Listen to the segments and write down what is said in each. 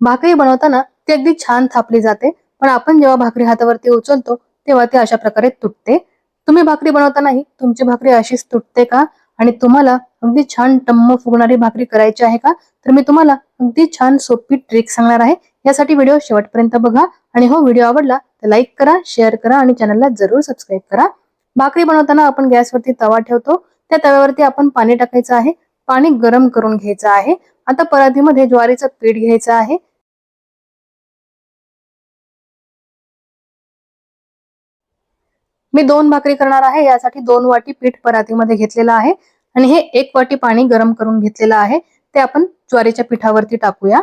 भाकरी बनवताना ती अगदी छान थापली जाते, पण आपण जेव्हा भाकरी हातावरती उचलतो तेव्हा ती अशा प्रकारे तुटते. तुम्ही भाकरी बनवतानाही तुमची भाकरी अशीच तुटते का? आणि तुम्हाला अगदी छान टम्म फुगणारी भाकरी करायची आहे का? तर मी तुम्हाला अगदी छान सोपी ट्रिक सांगणार आहे. यासाठी व्हिडिओ शेवटपर्यंत बघा आणि हो व्हिडिओ आवडला तर लाईक करा, शेअर करा आणि चॅनलला जरूर सबस्क्राईब करा. भाकरी बनवताना आपण गॅसवरती तवा ठेवतो. त्या तव्यावरती आपण पाणी टाकायचं आहे. पाणी गरम करून घ्यायचं आहे. आता परातीमध्ये ज्वारीचं पीठ घ्यायचं आहे. मी 2 भाकरी करणार आहे. यासाठी 2 वाटी पीठ परातीमध्ये घेतलेलं आहे आणि हे 1 वाटी पाणी गरम करून घेतलेलं आहे. ते आपण ज्वारीच्या पिठावरती टाकूया.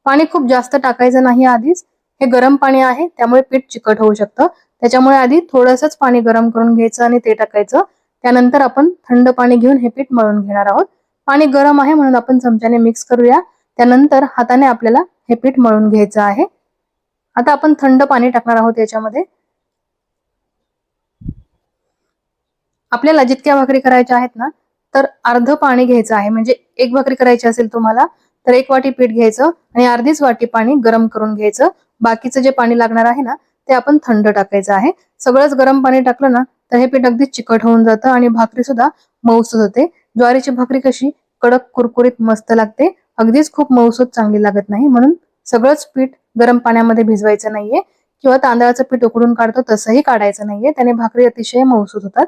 पाणी खूप जास्त टाकायचं नाही आधीच. हे गरम पाणी आहे त्यामुळे पीठ चिकट होऊ शकतं. त्याच्यामुळे आधी थोडंसंच पाणी गरम करून घ्यायचं आणि ते टाकायचं. त्यानंतर आपण थंड पाणी घेऊन हे पीठ मळून घेणार आहोत. पाणी गरम आहे म्हणून आपण चमच्याने मिक्स करूया. त्यानंतर हाताने आपल्याला हे पीठ मळून घ्यायचं आहे. आता आपण थंड पाणी टाकणार आहोत याच्यामध्ये. आपल्याला जितक्या भाकरी करायच्या आहेत ना, तर अर्ध पाणी घ्यायचं आहे. म्हणजे 1 भाकरी करायची असेल तुम्हाला तर 1 वाटी पीठ घ्यायचं आणि अर्धीच वाटी पाणी गरम करून घ्यायचं. बाकीचं जे पाणी लागणार आहे ना, ते आपण थंड टाकायचं आहे. सगळंच गरम पाणी टाकलं ना, तर हे पीठ अगदी चिकट होऊन जातं आणि भाकरी सुद्धा मऊसूत होते. ज्वारीची भाकरी कशी कडक कुरकुरीत मस्त लागते. अगदीच खूप मऊसूत चांगली लागत नाही. म्हणून सगळंच पीठ गरम पाण्यामध्ये भिजवायचं नाहीये किंवा तांदळाचं पीठ उकडून काढतो तसंही काढायचं नाहीये. त्याने भाकरी अतिशय मऊसूत होतात.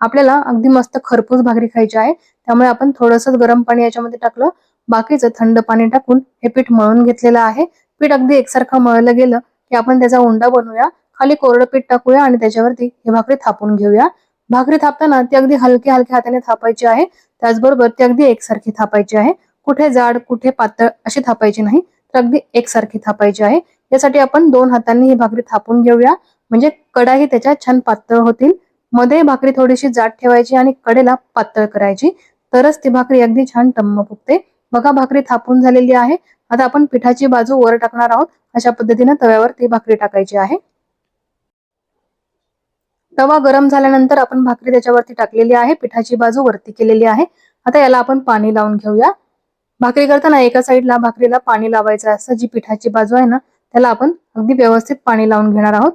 आपल्याला अगदी मस्त खरपूस भाकरी खायची आहे. त्यामुळे आपण थोडंसंच गरम पाणी याच्यामध्ये टाकलं. बाकीचं थंड पाणी टाकून हे पीठ मळून घेतलेलं आहे. पीठ अगदी एकसारखं मळलं गेलं की आपण त्याचा उंडा बनवूया. खाली कोरडं पीठ टाकूया आणि त्याच्यावरती ही भाकरी थापून घेऊया. भाकरी थापताना ती अगदी हलक्या हलक्या हाताने थापायची आहे. त्याचबरोबर ती अगदी एकसारखी थापायची आहे. कुठे जाड कुठे पातळ अशी थापायची नाही, तर अगदी एकसारखी थापायची आहे. यासाठी आपण 2 हातांनी ही भाकरी थापून घेऊया. म्हणजे कडाही त्याच्या छान पातळ होतील. मध्ये भाकरी थोडीशी जाड ठेवायची आणि कडेला पातळ करायची. तरच ती भाकरी अगदी छान टम्म फुगते. बघा भाकरी थापून झालेली आहे. आता आपण पिठाची बाजू वर टाकणार आहोत. अशा पद्धतीने तव्यावर ती भाकरी टाकायची आहे. तवा गरम झाल्यानंतर आपण भाकरी त्याच्यावरती टाकलेली आहे. पिठाची बाजू वरती केलेली आहे. आता याला आपण पाणी लावून घेऊया. भाकरी करताना एका साईडला भाकरीला पाणी लावायचं असतं. जी पिठाची बाजू आहे ना, त्याला आपण अगदी व्यवस्थित पाणी लावून घेणार आहोत.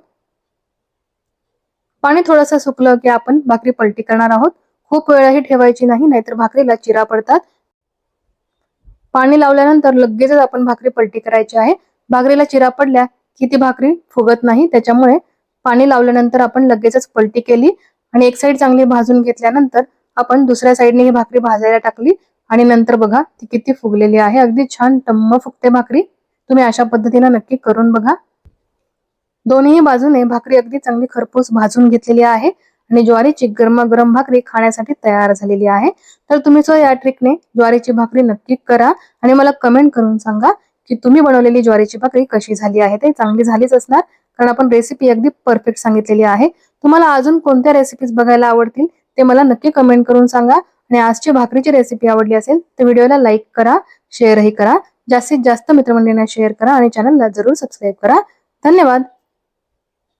पाणी थोडंसं सुकलं की आपण भाकरी पलटी करणार आहोत. खूप वेळही ठेवायची नाही, नाहीतर भाकरीला चिरा पडतात. पाणी लावल्यानंतर लगेचच आपण भाकरी पलटी करायची आहे. भाकरीला चिरा पडल्या की ती भाकरी फुगत नाही. त्याच्यामुळे पाणी लावल्यानंतर आपण लगेचच पलटी केली आणि एक साईड चांगली भाजून घेतल्यानंतर आपण दुसऱ्या साईडने ही भाकरी भाजायला टाकली आणि नंतर बघा ती किती फुगलेली आहे. अगदी छान टम्म फुगते भाकरी. तुम्ही अशा पद्धतीने नक्की करून बघा. दोन्ही बाजूने भाकरी अगदी चांगली खरपूस भाजून घेतलेली आहे आणि ज्वारीची गरमागरम भाकरी खाण्यासाठी तयार झालेली आहे. तर तुम्ही या ट्रिकने ज्वारीची भाकरी नक्की करा आणि मला कमेंट करून सांगा की तुम्ही बनवलेली ज्वारीची भाकरी कशी झाली आहे. ते चांगली झालीच असणार, कारण आपण रेसिपी अगदी परफेक्ट सांगितलेली आहे. तुम्हाला अजून कोणत्या रेसिपीज बघायला आवडतील ते मला नक्की कमेंट करून सांगा. आणि आजची भाकरीची रेसिपी आवडली असेल तर व्हिडिओला लाईक करा, शेअरही करा. जास्तीत जास्त मित्रमंडळींना शेअर करा आणि चॅनलला जरूर सबस्क्राईब करा. धन्यवाद.